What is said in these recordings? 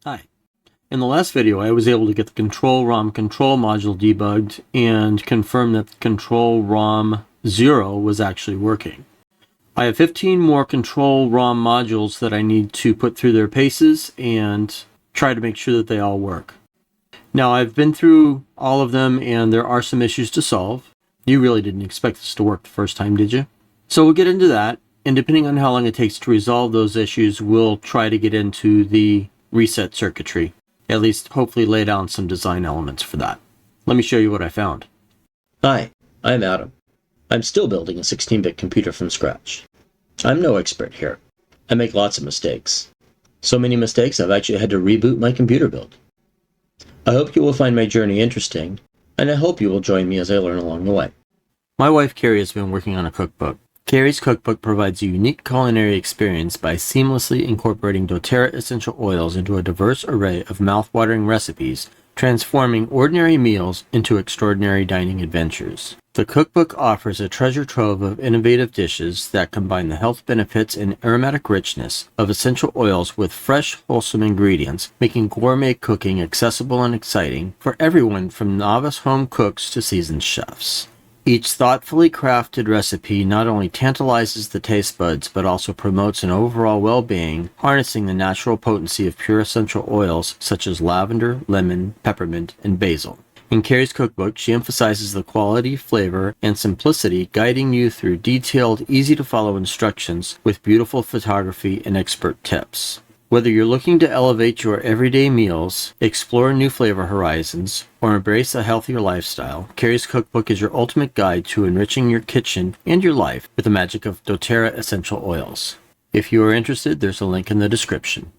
Hi. In the last video, I was able to get the Control ROM control module debugged and confirm that the Control ROM 0 was actually working. I have 15 more Control ROM modules that I need to put through their paces and try to make sure that they all work. Now, I've been through all of them and there are some issues to solve. You really didn't expect this to work the first time, did you? So we'll get into that, and depending on how long it takes to resolve those issues, we'll try to get into the reset circuitry. At least hopefully lay down some design elements for that. Let me show you what I found. Hi, I'm Adam. I'm still building a 16-bit computer from scratch. I'm no expert here. I make lots of mistakes. So many mistakes I've actually had to reboot my computer build. I hope you will find my journey interesting, and I hope you will join me as I learn along the way. My wife Carrie has been working on a cookbook. Carrie's cookbook provides a unique culinary experience by seamlessly incorporating doTERRA essential oils into a diverse array of mouth-watering recipes, transforming ordinary meals into extraordinary dining adventures. The cookbook offers a treasure trove of innovative dishes that combine the health benefits and aromatic richness of essential oils with fresh, wholesome ingredients, making gourmet cooking accessible and exciting for everyone from novice home cooks to seasoned chefs. Each thoughtfully crafted recipe not only tantalizes the taste buds, but also promotes an overall well-being, harnessing the natural potency of pure essential oils such as lavender, lemon, peppermint, and basil. In Carrie's cookbook, she emphasizes the quality, flavor, and simplicity, guiding you through detailed, easy-to-follow instructions with beautiful photography and expert tips. Whether you're looking to elevate your everyday meals, explore new flavor horizons, or embrace a healthier lifestyle, Carrie's cookbook is your ultimate guide to enriching your kitchen and your life with the magic of doTERRA essential oils. If you are interested, there's a link in the description.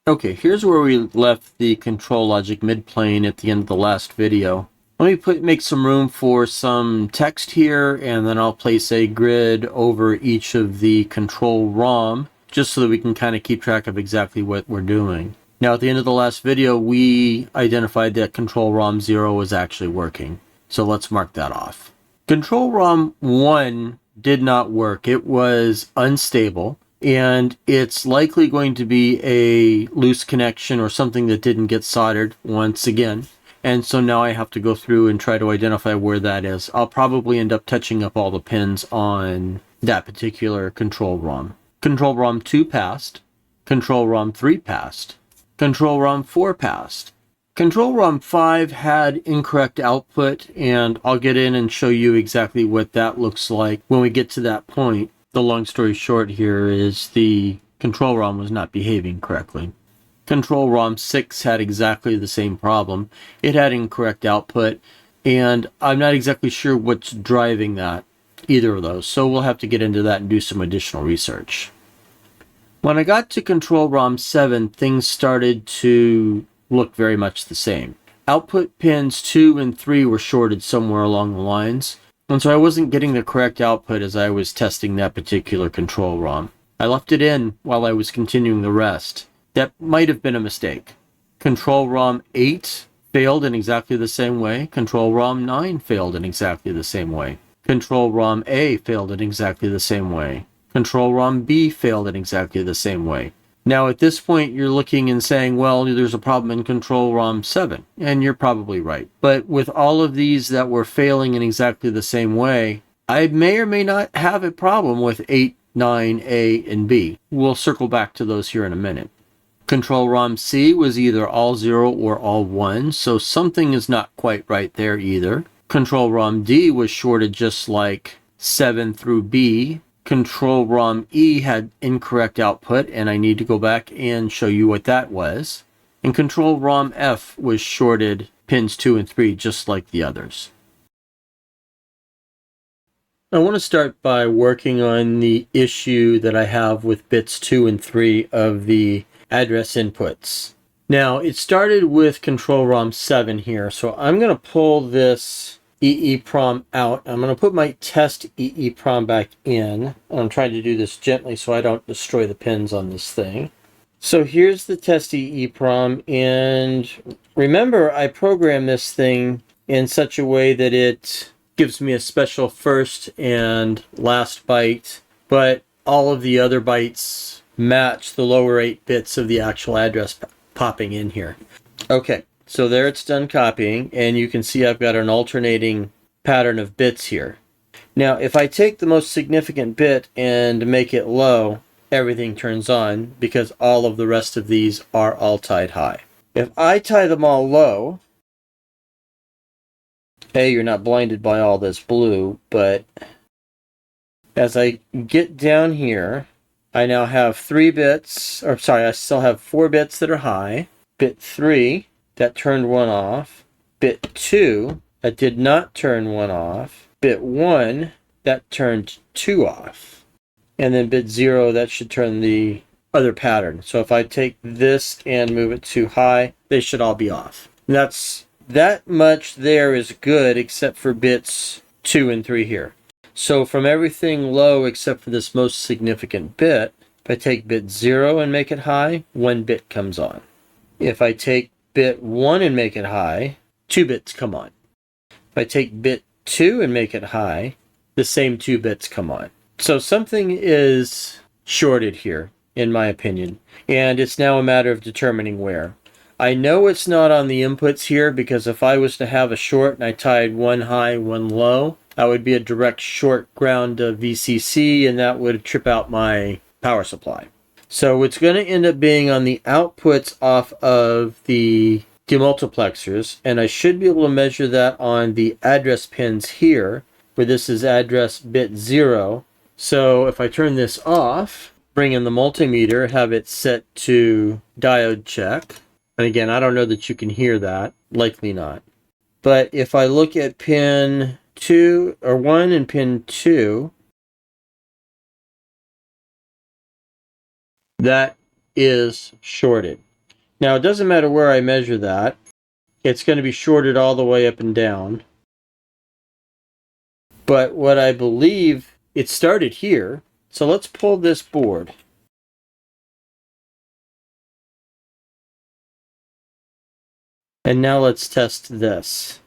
Okay, here's where we left the control logic midplane at the end of the last video. Let me make some room for some text here, and then I'll place a grid over each of the control ROM, just so that we can kind of keep track of exactly what we're doing. Now, at the end of the last video, we identified that control ROM 0 was actually working. So let's mark that off. Control ROM 1 did not work. It was unstable, and it's likely going to be a loose connection or something that didn't get soldered once again. And so now I have to go through and try to identify where that is. I'll probably end up touching up all the pins on that particular control ROM. Control ROM 2 passed. Control ROM 3 passed. Control ROM 4 passed. Control ROM 5 had incorrect output, and I'll get in and show you exactly what that looks like when we get to that point. The long story short here is the control ROM was not behaving correctly. Control ROM 6 had exactly the same problem. It had incorrect output, and I'm not exactly sure what's driving that, either of those, so we'll have to get into that and do some additional research. When I got to Control ROM 7, things started to look very much the same. Output pins 2 and 3 were shorted somewhere along the lines, and so I wasn't getting the correct output as I was testing that particular control ROM. I left it in while I was continuing the rest. That might have been a mistake. Control ROM 8 failed in exactly the same way. Control ROM 9 failed in exactly the same way. Control ROM A failed in exactly the same way. Control ROM B failed in exactly the same way. Now at this point you're looking and saying, well, there's a problem in Control ROM 7, and you're probably right. But with all of these that were failing in exactly the same way, I may or may not have a problem with 8, 9, A, and B. We'll circle back to those here in a minute. Control ROM C was either all 0 or all 1, so something is not quite right there either. Control ROM D was shorted just like 7 through B. Control ROM E had incorrect output, and I need to go back and show you what that was. And Control ROM F was shorted pins 2 and 3 just like the others. I want to start by working on the issue that I have with bits 2 and 3 of the address inputs. Now, it started with Control ROM 7 here, so I'm going to pull this EEPROM out. I'm going to put my test EEPROM back in. I'm trying to do this gently so I don't destroy the pins on this thing. So here's the test EEPROM, and remember I programmed this thing in such a way that it gives me a special first and last byte, but all of the other bytes match the lower 8 bits of the actual address popping in here. Okay, so there it's done copying, and you can see I've got an alternating pattern of bits here. Now, if I take the most significant bit and make it low, everything turns on because all of the rest of these are all tied high. If I tie them all low, you're not blinded by all this blue, but as I get down here, I now have 3 bits, or sorry, I still have 4 bits that are high. Bit 3, that turned 1 off. Bit 2, that did not turn 1 off. Bit 1, that turned 2 off. And then bit 0, that should turn the other pattern. So if I take this and move it to high, they should all be off. And that much there is good except for bits 2 and 3 here. So from everything low except for this most significant bit, if I take bit 0 and make it high, 1 bit comes on. If I take bit 1 and make it high, 2 bits come on. If I take bit 2 and make it high, the same 2 bits come on. So something is shorted here, in my opinion, and it's now a matter of determining where. I know it's not on the inputs here because if I was to have a short and I tied 1 high, 1 low, that would be a direct short ground VCC, and that would trip out my power supply. So it's going to end up being on the outputs off of the demultiplexers, and I should be able to measure that on the address pins here, where this is address bit 0. So if I turn this off, bring in the multimeter, have it set to diode check, and again, I don't know that you can hear that, likely not. But if I look at pin 2 or 1 and pin 2, that is shorted. Now it doesn't matter where I measure that, it's going to be shorted all the way up and down. But what I believe, it started here, so let's pull this board. And now let's test this.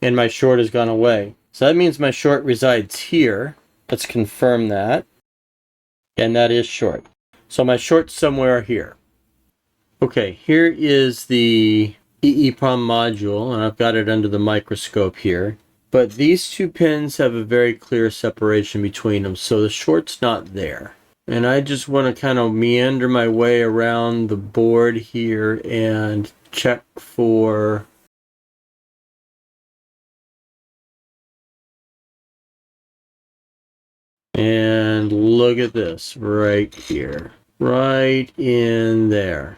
And my short has gone away. So that means my short resides here. Let's confirm that. And that is short. So my short's somewhere here. Okay, here is the EEPROM module, and I've got it under the microscope here. But these 2 pins have a very clear separation between them, so the short's not there. And I just want to kind of meander my way around the board here and check for and look at this right here, right in there.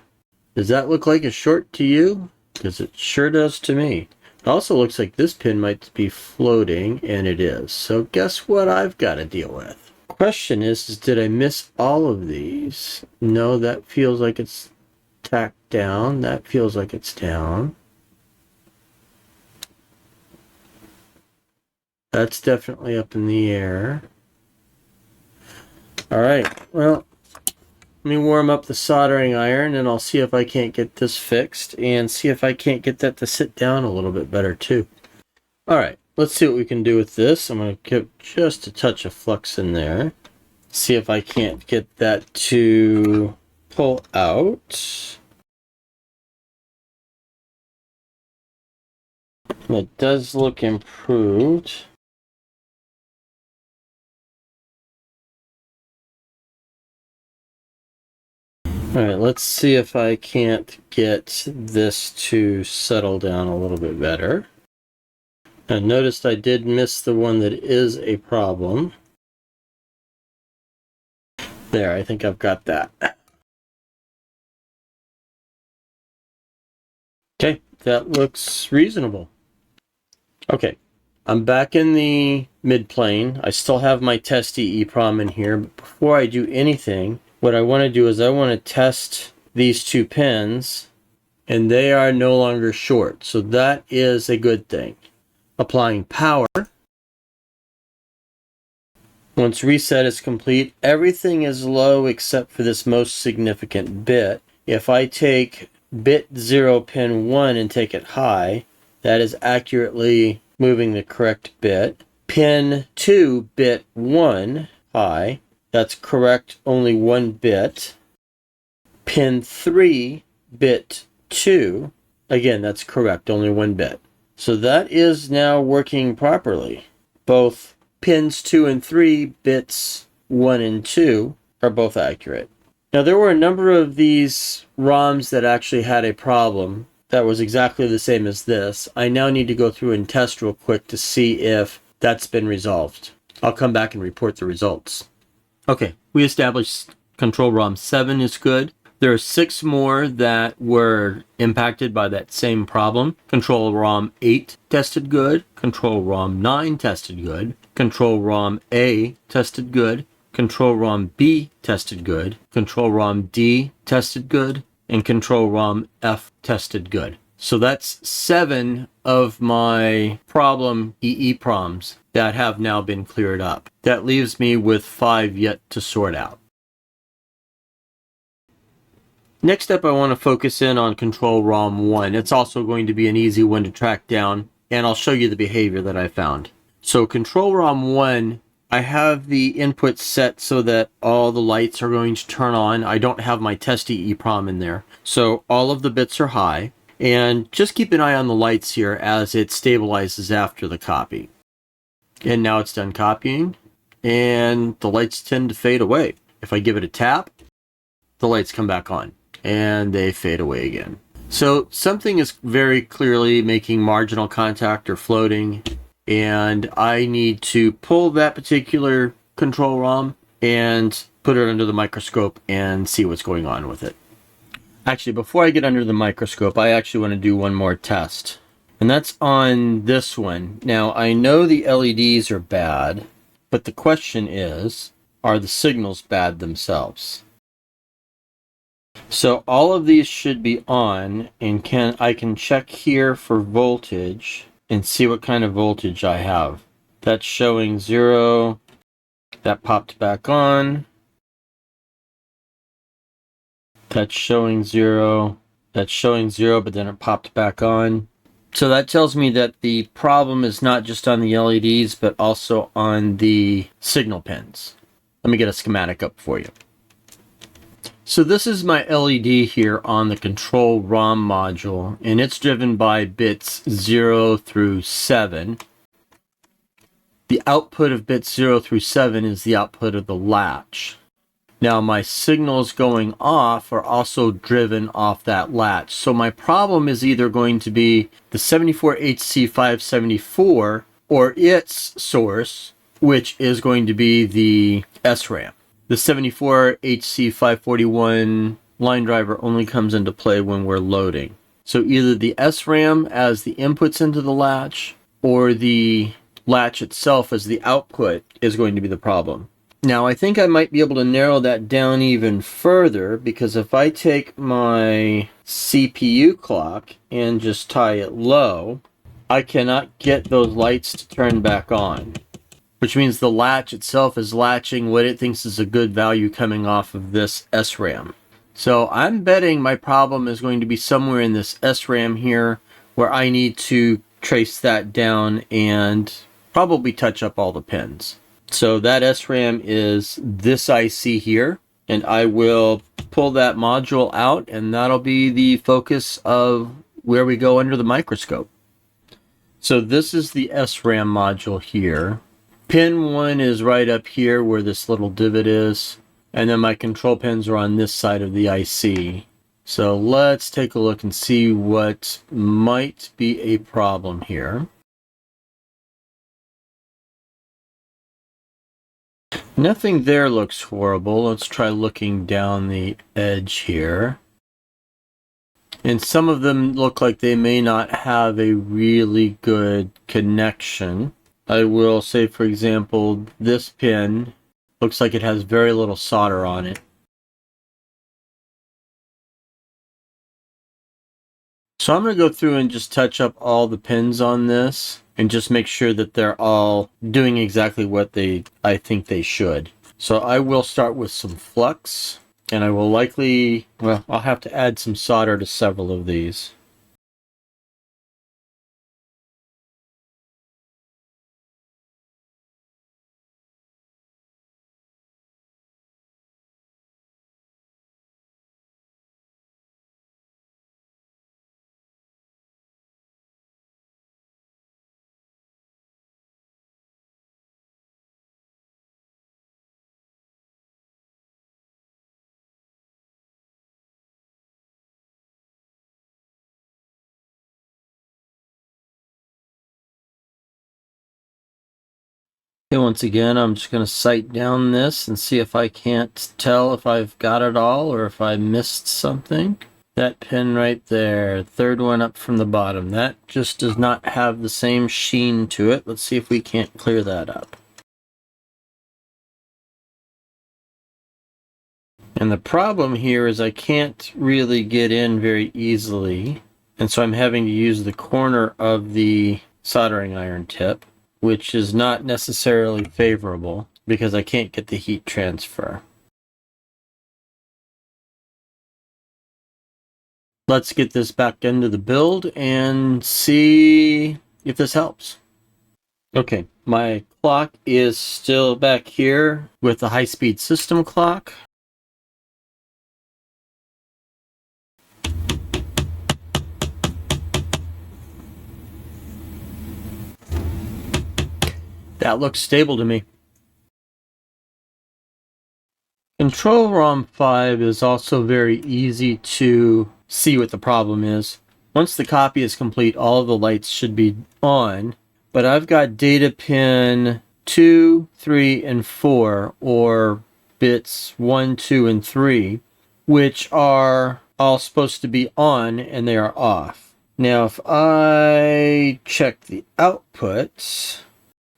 Does that look like a short to you? Because it sure does to me. It also looks like this pin might be floating, and it is. So guess what I've got to deal with? Question is did I miss all of these? No, that feels like it's tacked down. That feels like it's down. That's definitely up in the air. All right, well, let me warm up the soldering iron and I'll see if I can't get this fixed and see if I can't get that to sit down a little bit better too. All right, let's see what we can do with this. I'm going to give just a touch of flux in there. See if I can't get that to pull out. It does look improved. Alright, let's see if I can't get this to settle down a little bit better. And notice I did miss the one that is a problem. There, I think I've got that. Okay, that looks reasonable. Okay, I'm back in the mid plane. I still have my test EEPROM in here, but before I do anything, what I want to do is I want to test these 2 pins, and they are no longer short. So that is a good thing. Applying power. Once reset is complete, everything is low except for this most significant bit. If I take bit 0 pin 1 and take it high, that is accurately moving the correct bit. Pin 2 bit 1 high, That's correct, only 1 bit. Pin 3, bit 2, again, that's correct, only 1 bit. So that is now working properly. Both pins 2 and 3, bits 1 and 2, are both accurate. Now there were a number of these ROMs that actually had a problem that was exactly the same as this. I now need to go through and test real quick to see if that's been resolved. I'll come back and report the results. Okay, we established Control ROM 7 is good. There are 6 more that were impacted by that same problem. Control ROM 8 tested good. Control ROM 9 tested good. Control ROM A tested good. Control ROM B tested good. Control ROM D tested good. And Control ROM F tested good. So that's 7 of my problem EEPROMs that have now been cleared up. That leaves me with 5 yet to sort out. Next up, I want to focus in on Control ROM 1. It's also going to be an easy one to track down, and I'll show you the behavior that I found. So Control ROM 1, I have the input set so that all the lights are going to turn on. I don't have my test EEPROM in there. So all of the bits are high, and just keep an eye on the lights here as it stabilizes after the copy. And now it's done copying, and the lights tend to fade away. If I give it a tap, the lights come back on and they fade away again. So something is very clearly making marginal contact or floating, and I need to pull that particular control ROM and put it under the microscope and see what's going on with it. Actually, before I get under the microscope, I actually want to do one more test, and that's on this one. Now, I know the LEDs are bad, but the question is, are the signals bad themselves? So all of these should be on, and I can check here for voltage and see what kind of voltage I have. That's showing 0. That popped back on. That's showing 0. That's showing 0, but then it popped back on. So that tells me that the problem is not just on the LEDs, but also on the signal pins. Let me get a schematic up for you. So this is my LED here on the Control ROM module, and it's driven by bits 0 through 7. The output of bits 0 through 7 is the output of the latch. Now my signals going off are also driven off that latch. So my problem is either going to be the 74HC574 or its source, which is going to be the SRAM. The 74HC541 line driver only comes into play when we're loading. So either the SRAM as the inputs into the latch or the latch itself as the output is going to be the problem. Now I think I might be able to narrow that down even further, because if I take my CPU clock and just tie it low, I cannot get those lights to turn back on, which means the latch itself is latching what it thinks is a good value coming off of this SRAM. So I'm betting my problem is going to be somewhere in this SRAM here, where I need to trace that down and probably touch up all the pins. So that SRAM is this IC here, and I will pull that module out, and that'll be the focus of where we go under the microscope. So this is the SRAM module here. Pin 1 is right up here where this little divot is, and then my control pins are on this side of the IC. So let's take a look and see what might be a problem here. Nothing there looks horrible. Let's try looking down the edge here. And some of them look like they may not have a really good connection. I will say, for example, this pin looks like it has very little solder on it. So I'm going to go through and just touch up all the pins on this and just make sure that they're all doing exactly what I think they should. So I will start with some flux, and I will likely, well, I'll have to add some solder to several of these. Okay, once again, I'm just going to sight down this and see if I can't tell if I've got it all or if I missed something. That pin right there, third one up from the bottom, that just does not have the same sheen to it. Let's see if we can't clear that up. And the problem here is I can't really get in very easily, and so I'm having to use the corner of the soldering iron tip, which is not necessarily favorable because I can't get the heat transfer. Let's get this back into the build and see if this helps. Okay, my clock is still back here with the high-speed system clock. That looks stable to me. Control ROM 5 is also very easy to see what the problem is. Once the copy is complete, all of the lights should be on, but I've got data pin 2, 3, and 4, or bits 1, 2, and 3, which are all supposed to be on and they are off. Now, if I check the outputs,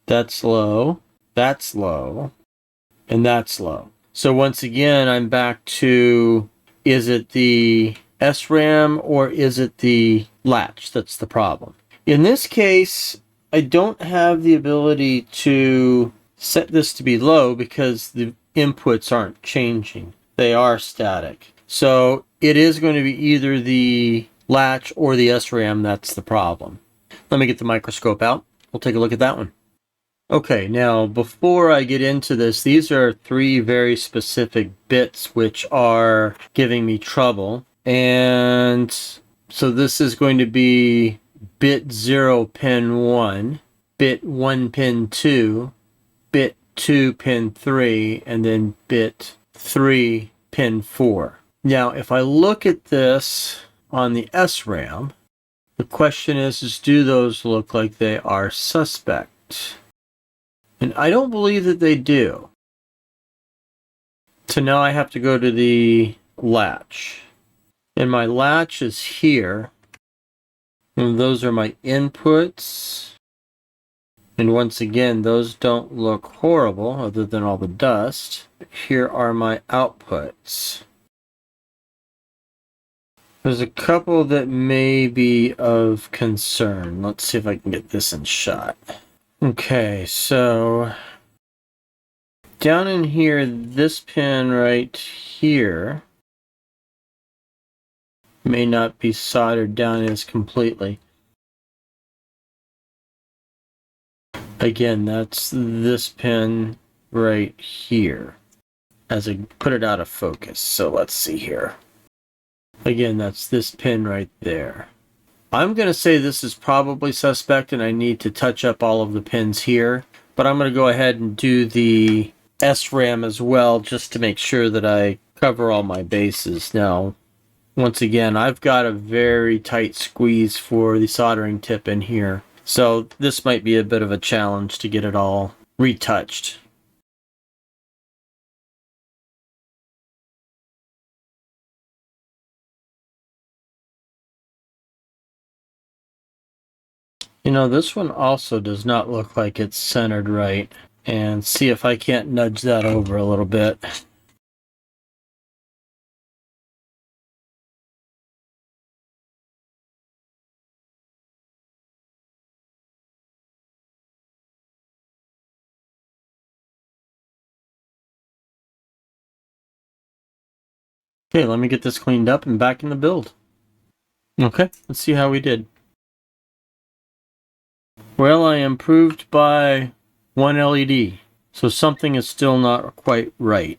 that's low, and that's low. So once again, I'm back to, is it the SRAM or is it the latch that's the problem? In this case, I don't have the ability to set this to be low because the inputs aren't changing. They are static. So it is going to be either the latch or the SRAM that's the problem. Let me get the microscope out. We'll take a look at that one. Okay, now before I get into this, these are 3 very specific bits which are giving me trouble. And so this is going to be bit 0 pin 1, bit 1 pin 2, bit 2 pin 3, and then bit 3 pin 4. Now if I look at this on the SRAM, the question is do those look like they are suspect? And I don't believe that they do. So now I have to go to the latch. And my latch is here. And those are my inputs. And once again, those don't look horrible other than all the dust. Here are my outputs. There's a couple that may be of concern. Let's see if I can get this in shot. Okay, so down in here, this pin right here may not be soldered down as completely. Again, that's this pin right here. As I put it out of focus, so let's see here. Again, that's this pin right there. I'm going to say this is probably suspect and I need to touch up all of the pins here, but I'm going to go ahead and do the SRAM as well just to make sure that I cover all my bases. Now, once again, I've got a very tight squeeze for the soldering tip in here, so this might be a bit of a challenge to get it all retouched. You know, this one also does not look like it's centered right. And see if I can't nudge that over a little bit. Okay, let me get this cleaned up and back in the build. Okay, let's see how we did. Well, I improved by 1 LED, so something is still not quite right.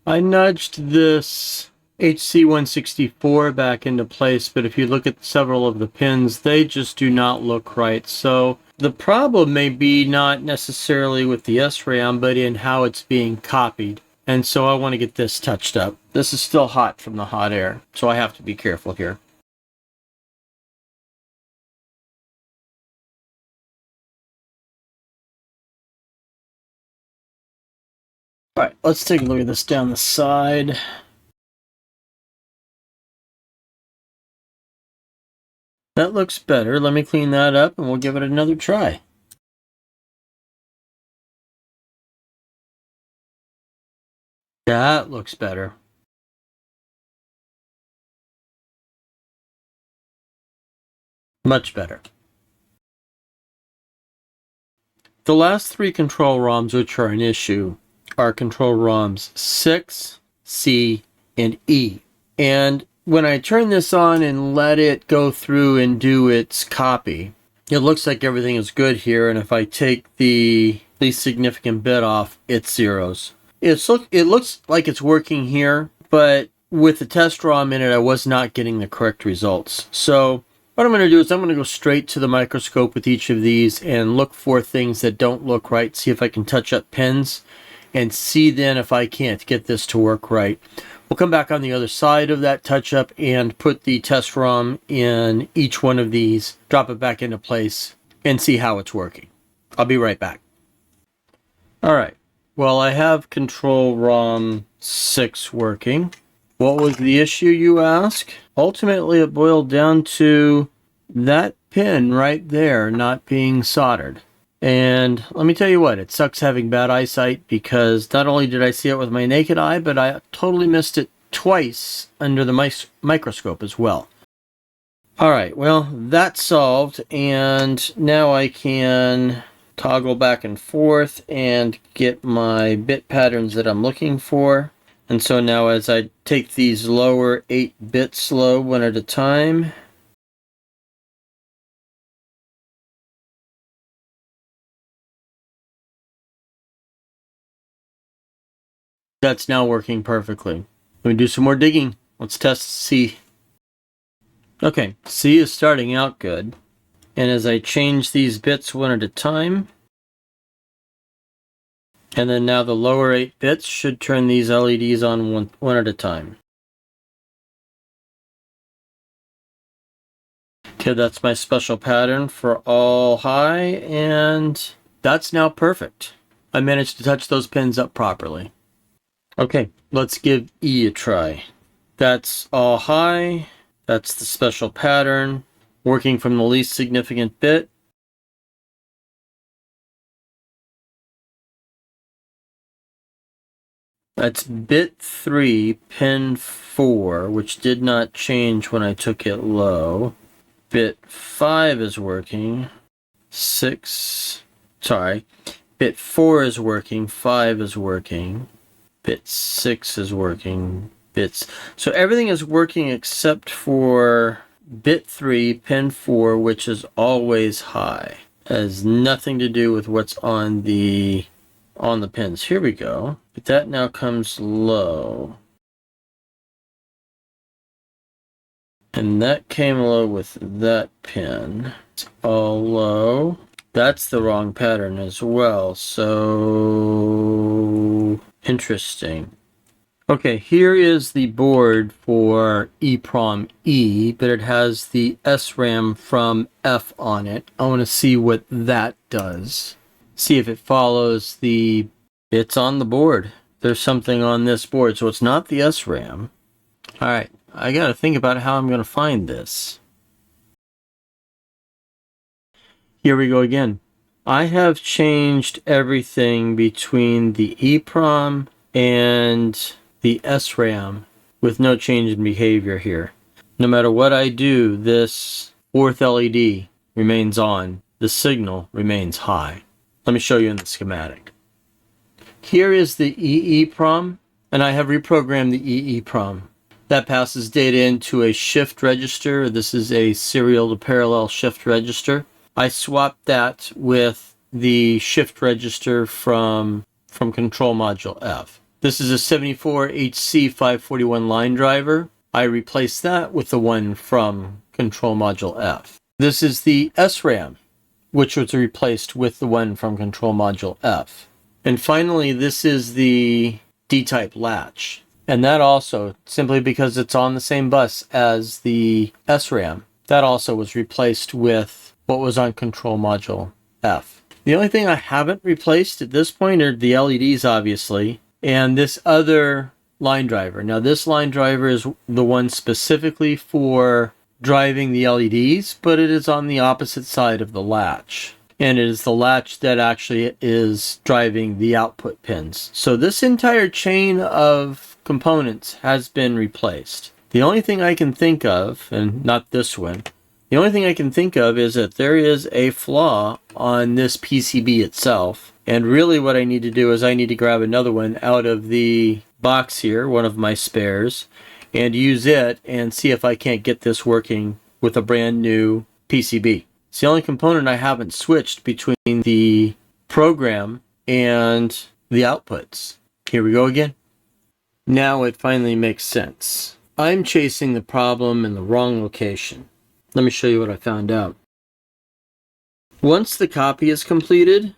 I nudged this HC164 back into place, but if you look at several of the pins, they just do not look right. So the problem may be not necessarily with the SRAM, but in how it's being copied. And so I want to get this touched up. This is still hot from the hot air, so I have to be careful here. All right, let's take a look at this down the side. That looks better. Let me clean that up and we'll give it another try. That looks better. Much better. The last three control ROMs which are an issue are control ROMs 6, C, and E. And when I turn this on and let it go through and do its copy, it looks like everything is good here. And if I take the least significant bit off, it zeros. It looks like it's working here, but with the test ROM in it, I was not getting the correct results. So what I'm going to do is I'm going to go straight to the microscope with each of these and look for things that don't look right, see if I can touch up pins, and see then if I can't get this to work right. We'll come back on the other side of that touch up and put the test ROM in each one of these, drop it back into place, and see how it's working. I'll be right back. All right. Well, I have control ROM 6 working. What was the issue, you ask? Ultimately, it boiled down to that pin right there not being soldered. And let me tell you what, it sucks having bad eyesight, because not only did I see it with my naked eye, but I totally missed it twice under the microscope as well. All right, well, that's solved, and now I can toggle back and forth and get my bit patterns that I'm looking for. And so now as I take these lower 8 bits slow one at a time, that's now working perfectly. Let me do some more digging. Let's test C. Okay, C is starting out good. And as I change these bits one at a time, and then now the lower 8 bits should turn these LEDs on one at a time. Okay, that's my special pattern for all high, and that's now perfect. I managed to touch those pins up properly. Okay, let's give E a try. That's all high, that's the special pattern, working from the least significant bit. That's bit 3, pin 4, which did not change when I took it low. Bit 5 is working. 6, sorry. Bit 4 is working, 5 is working. Bit 6 is working. So everything is working except for bit 3, pin 4, which is always high. It has nothing to do with what's on the pins. Here we go. But that now comes low. And that came low with that pin. It's all low. That's the wrong pattern as well. So interesting. Okay, here is the board for EEPROM E, but it has the SRAM from F on it. I want to see what that does. See if it follows the bits on the board. There's something on this board, so it's not the SRAM. All right, I got to think about how I'm going to find this. Here we go again. I have changed everything between the EEPROM and the SRAM with no change in behavior here. No matter what I do, this fourth LED remains on. The signal remains high. Let me show you in the schematic. Here is the EEPROM, and I have reprogrammed the EEPROM. That passes data into a shift register. This is a serial to parallel shift register. I swapped that with the shift register from Control Module F. This is a 74HC541 line driver. I replaced that with the one from Control Module F. This is the SRAM, which was replaced with the one from Control Module F. And finally, this is the D-type latch. And that also, simply because it's on the same bus as the SRAM, that also was replaced with what was on Control Module F. The only thing I haven't replaced at this point are the LEDs, obviously. and this other line driver. Now this line driver is the one specifically for driving the LEDs, but it is on the opposite side of the latch. And it is the latch that actually is driving the output pins. So this entire chain of components has been replaced. The only thing I can think of, and not this one, the only thing I can think of is that there is a flaw on this PCB itself. And really what I need to do is I need to grab another one out of the box here, one of my spares, and use it and see if I can't get this working with a brand new PCB. It's the only component I haven't switched between the program and the outputs. Here we go again. Now it finally makes sense. I'm chasing the problem in the wrong location. Let me show you what I found out. Once the copy is completed,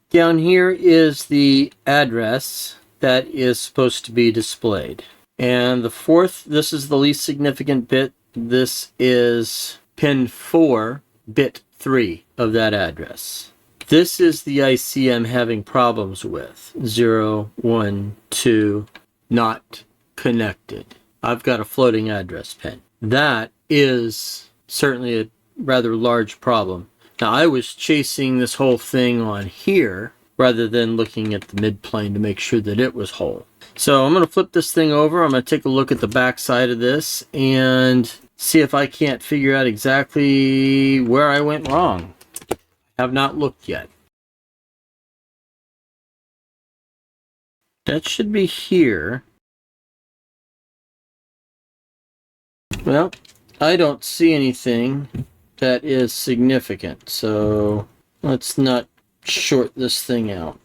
down here is the address that is supposed to be displayed. And the fourth, this is the least significant bit. This is pin 4, bit 3 of that address. This is the IC I'm having problems with. 0, 1, 2, not connected. I've got a floating address pin. That is certainly a rather large problem. Now I was chasing this whole thing on here rather than looking at the mid plane to make sure that it was whole. So I'm going to flip this thing over. I'm going to take a look at the back side of this and see if I can't figure out exactly where I went wrong. I have not looked yet. That should be here. Well, I don't see anything that is significant, so let's not short this thing out.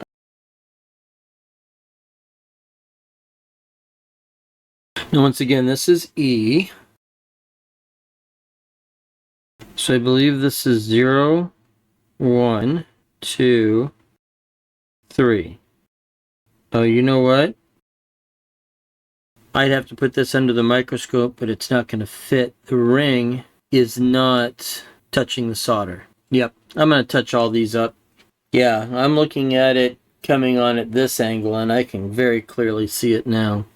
Now once again, this is E. So I believe this is 0, 1, 2, 3. Oh, you know what? I'd have to put this under the microscope, but it's not going to fit. The ring is not touching the solder. Yep, I'm going to touch all these up. Yeah, I'm looking at it coming on at this angle, and I can very clearly see it now.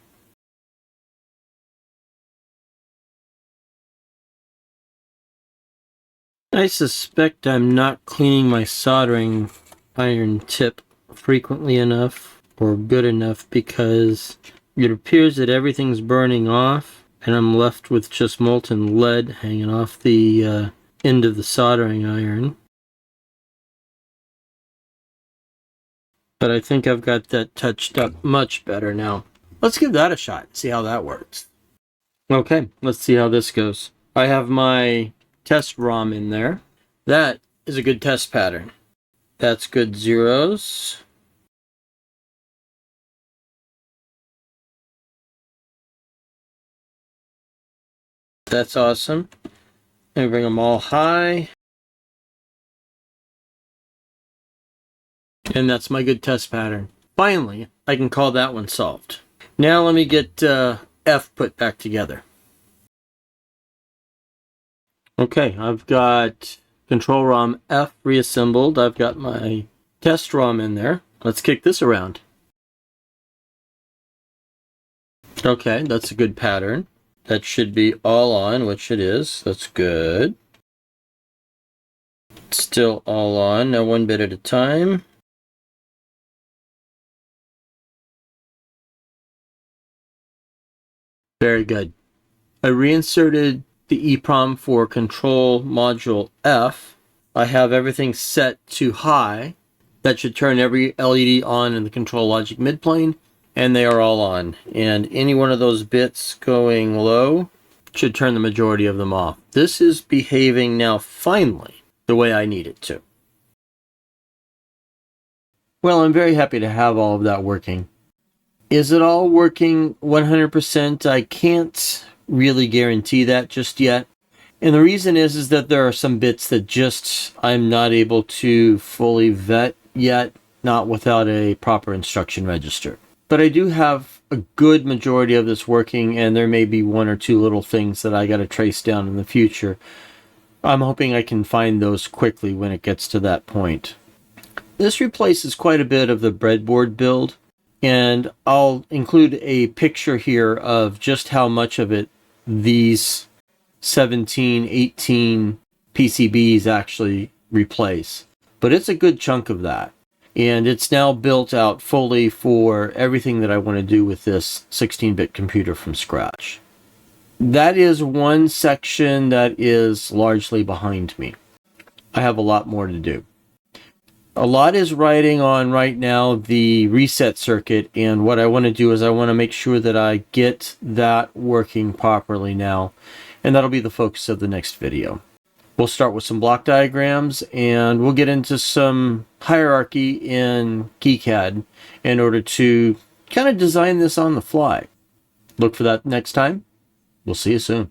I suspect I'm not cleaning my soldering iron tip frequently enough or good enough, because it appears that everything's burning off and I'm left with just molten lead hanging off the end of the soldering iron. But I think I've got that touched up much better now. Let's give that a shot and see how that works. Okay, let's see how this goes. I have my test ROM in there. That is a good test pattern. That's good zeros. That's awesome. Let me bring them all high. And that's my good test pattern. Finally, I can call that one solved. Now let me get F put back together. Okay, I've got Control ROM F reassembled. I've got my test ROM in there. Let's kick this around. Okay, that's a good pattern. That should be all on, which it is. That's good. Still all on. Now one bit at a time. Very good. I reinserted the EEPROM for Control Module F. I have everything set to high. That should turn every LED on in the control logic midplane, and they are all on. And any one of those bits going low should turn the majority of them off. This is behaving now finally the way I need it to. Well, I'm very happy to have all of that working. Is it all working 100%? I can't really guarantee that just yet. And the reason is that there are some bits that just I'm not able to fully vet yet, not without a proper instruction register. But I do have a good majority of this working, and there may be one or two little things that I got to trace down in the future. I'm hoping I can find those quickly when it gets to that point. This replaces quite a bit of the breadboard build. And I'll include a picture here of just how much of it these 17, 18 PCBs actually replace. But it's a good chunk of that. And it's now built out fully for everything that I want to do with this 16-bit computer from scratch. That is one section that is largely behind me. I have a lot more to do. A lot is riding on right now the reset circuit, and what I want to do is I want to make sure that I get that working properly now, and that'll be the focus of the next video. We'll start with some block diagrams, and we'll get into some hierarchy in KiCad in order to kind of design this on the fly. Look for that next time. We'll see you soon.